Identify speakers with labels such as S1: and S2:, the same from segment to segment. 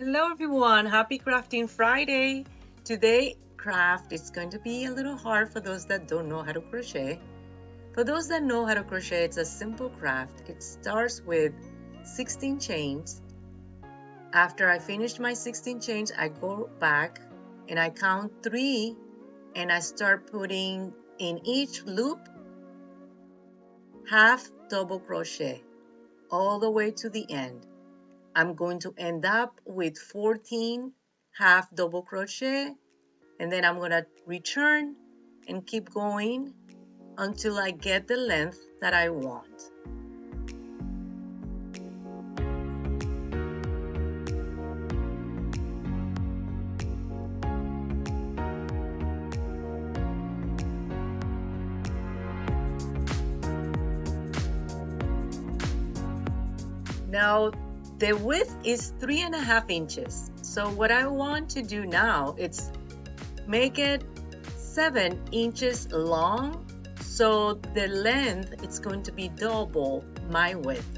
S1: Hello everyone, happy crafting Friday. Today craft is going to be a little hard for those that don't know how to crochet. For those that know how to crochet, it's a simple craft. It starts with 16 chains. After I finish my 16 chains, I go back and I count 3 and I start putting in each loop half double crochet all the way to the end. I'm going to end up with 14 half double crochet, and then I'm going to return and keep going until I get the length that I want. Now the width is 3.5 inches. So what I want to do now is make it 7 inches long. So the length it's going to be double my width.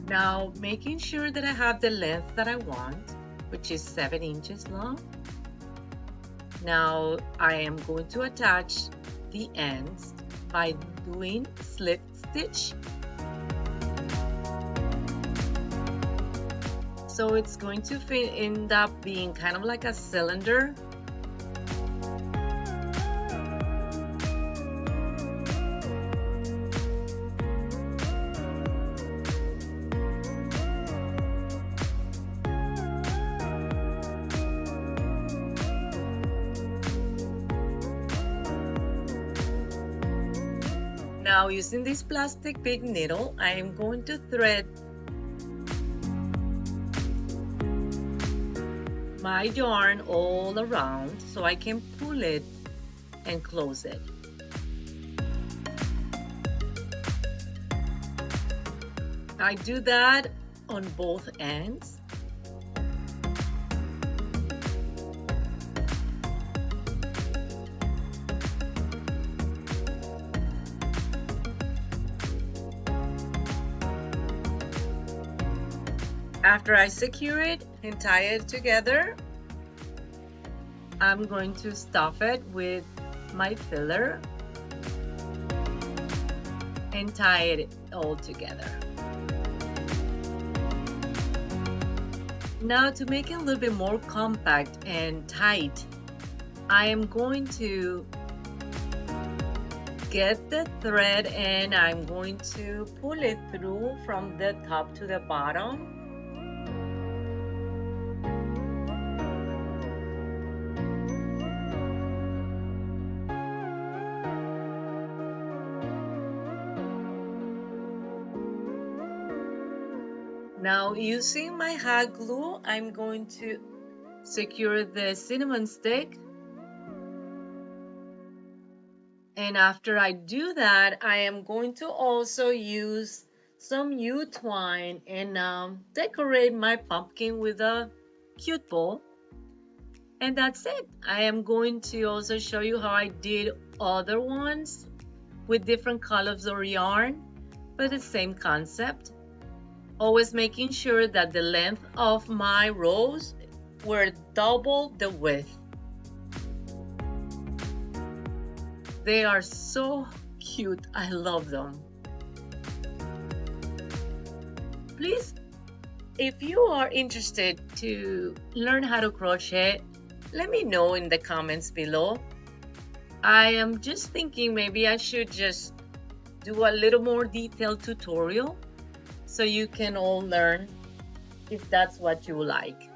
S1: Now making sure that I have the length that I want, which is 7 inches long. Now I am going to attach the ends by doing slip stitch. So it's going to end up being kind of like a cylinder. Now using this plastic big needle, I am going to thread my yarn all around so I can pull it and close it. I do that on both ends. After I secure it and tie it together, I'm going to stuff it with my filler and tie it all together. Now to make it a little bit more compact and tight, I am going to get the thread and I'm going to pull it through from the top to the bottom. Now using my hot glue, I'm going to secure the cinnamon stick. And after I do that, I am going to also use some U twine and decorate my pumpkin with a cute bow. And that's it. I am going to also show you how I did other ones with different colors of yarn, but the same concept. Always making sure that the length of my rows were double the width. They are so cute. I love them. Please, if you are interested to learn how to crochet, let me know in the comments below. I am just thinking maybe I should just do a little more detailed tutorial so you can all learn if that's what you like.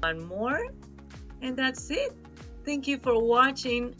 S1: one more, and that's it. Thank you for watching.